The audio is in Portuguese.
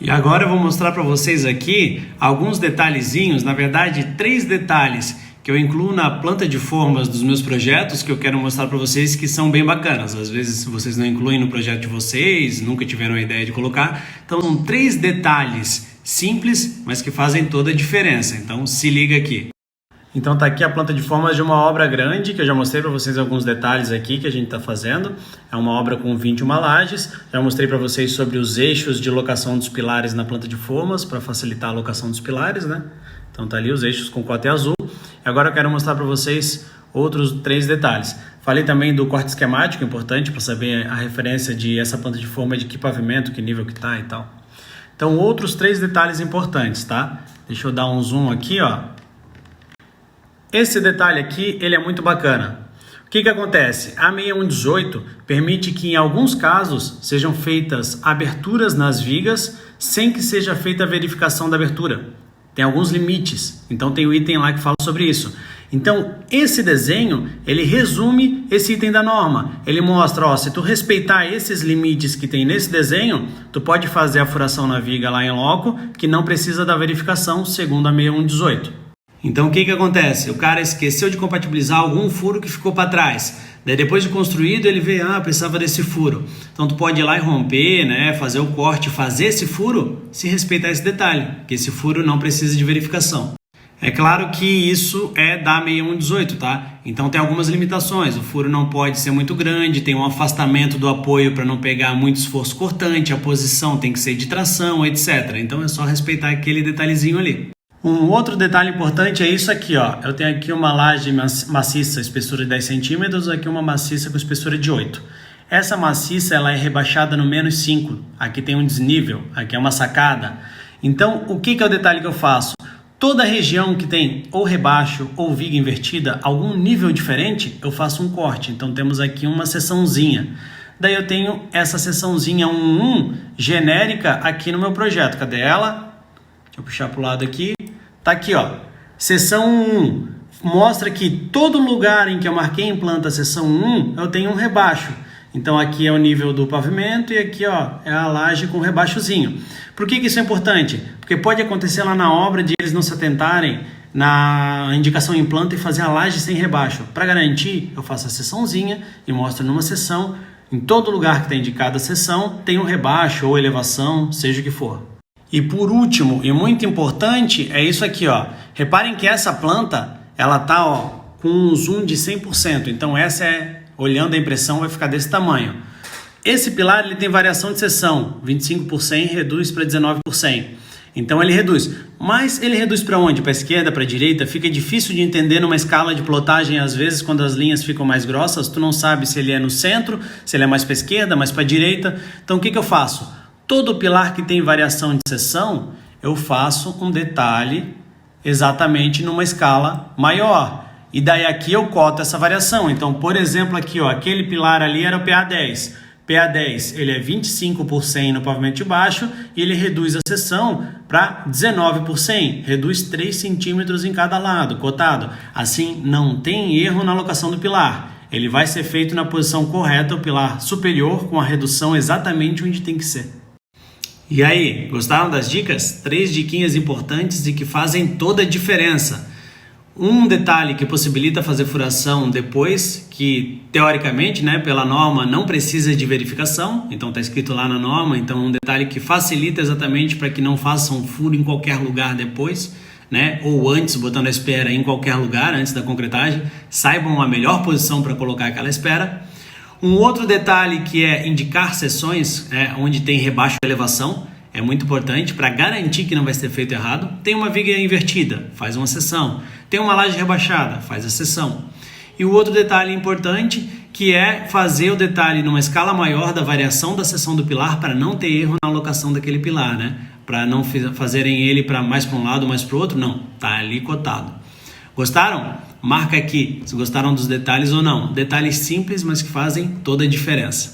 E agora eu vou mostrar para vocês aqui alguns detalhezinhos, na verdade 3 detalhes que eu incluo na planta de formas dos meus projetos que eu quero mostrar para vocês que são bem bacanas. Às vezes vocês não incluem no projeto de vocês, nunca tiveram a ideia de colocar. Então são 3 detalhes simples, mas que fazem toda a diferença. Então se liga aqui. Então tá aqui a planta de formas de uma obra grande, que eu já mostrei para vocês alguns detalhes aqui que a gente está fazendo. É uma obra com 21 lajes. Já mostrei para vocês sobre os eixos de locação dos pilares na planta de formas, para facilitar a locação dos pilares, né? Então tá ali os eixos com cote azul. Agora eu quero mostrar para vocês outros 3 detalhes. Falei também do corte esquemático, importante para saber a referência de essa planta de forma, de que pavimento, que nível que tá e tal. Então outros 3 detalhes importantes, tá? Deixa eu dar um zoom aqui, ó. Esse detalhe aqui, ele é muito bacana. O que acontece? A 6118 permite que em alguns casos sejam feitas aberturas nas vigas sem que seja feita a verificação da abertura. Tem alguns limites, então tem o item lá que fala sobre isso. Então esse desenho, ele resume esse item da norma. Ele mostra, ó, se tu respeitar esses limites que tem nesse desenho, tu pode fazer a furação na viga lá em loco, que não precisa da verificação segundo a 6118. Então o que acontece? O cara esqueceu de compatibilizar algum furo que ficou para trás. Daí depois de construído ele vê, precisava desse furo. Então tu pode ir lá e romper, né, fazer o corte, fazer esse furo, se respeitar esse detalhe, que esse furo não precisa de verificação. É claro que isso é da 6118, tá? Então tem algumas limitações. O furo não pode ser muito grande, tem um afastamento do apoio para não pegar muito esforço cortante, a posição tem que ser de tração, etc. Então é só respeitar aquele detalhezinho ali. Um outro detalhe importante é isso aqui, ó. Eu tenho aqui uma laje maciça, espessura de 10 centímetros, aqui uma maciça com espessura de 8. Essa maciça ela é rebaixada no -5. Aqui tem um desnível, aqui é uma sacada. Então, o que é o detalhe que eu faço? Toda região que tem ou rebaixo ou viga invertida, algum nível diferente, eu faço um corte. Então, temos aqui uma seçãozinha. Daí eu tenho essa seçãozinha 1.1 genérica aqui no meu projeto. Cadê ela? Deixa eu puxar para o lado aqui. Tá aqui, ó. Seção 1 mostra que todo lugar em que eu marquei em planta seção 1, eu tenho um rebaixo. Então aqui é o nível do pavimento e aqui, ó, é a laje com rebaixozinho. Por que isso é importante? Porque pode acontecer lá na obra de eles não se atentarem na indicação em planta e fazer a laje sem rebaixo. Para garantir, eu faço a seçãozinha e mostro numa seção. Em todo lugar que está indicada a seção, tem um rebaixo ou elevação, seja o que for. E por último, e muito importante, é isso aqui, ó. Reparem que essa planta, ela tá, ó, com um zoom de 100%. Então essa olhando a impressão, vai ficar desse tamanho. Esse pilar, ele tem variação de seção, 25% reduz para 19%. Então ele reduz. Mas ele reduz para onde? Para a esquerda, para a direita? Fica difícil de entender numa escala de plotagem, às vezes, quando as linhas ficam mais grossas, tu não sabe se ele é no centro, se ele é mais para a esquerda, mais para a direita. Então o que eu faço? Todo pilar que tem variação de seção, eu faço um detalhe exatamente numa escala maior. E daí aqui eu coto essa variação. Então, por exemplo, aqui, ó, aquele pilar ali era o PA10. PA10, ele é 25% no pavimento de baixo e ele reduz a seção para 19%. Reduz 3 centímetros em cada lado, cotado. Assim, não tem erro na alocação do pilar. Ele vai ser feito na posição correta, o pilar superior, com a redução exatamente onde tem que ser. E aí, gostaram das dicas? 3 diquinhas importantes e que fazem toda a diferença. Um detalhe que possibilita fazer furação depois, que teoricamente, né, pela norma não precisa de verificação, então está escrito lá na norma, então um detalhe que facilita exatamente para que não façam furo em qualquer lugar depois, né, ou antes, botando a espera em qualquer lugar antes da concretagem, saibam a melhor posição para colocar aquela espera. Um outro detalhe que é indicar seções onde tem rebaixo e elevação, é muito importante para garantir que não vai ser feito errado. Tem uma viga invertida, faz uma seção. Tem uma laje rebaixada, faz a seção. E o outro detalhe importante que é fazer o detalhe numa escala maior da variação da seção do pilar para não ter erro na alocação daquele pilar, né? Para não fazerem ele mais para um lado, mais para o outro, não, tá ali cotado. Gostaram? Marca aqui se gostaram dos detalhes ou não. Detalhes simples, mas que fazem toda a diferença.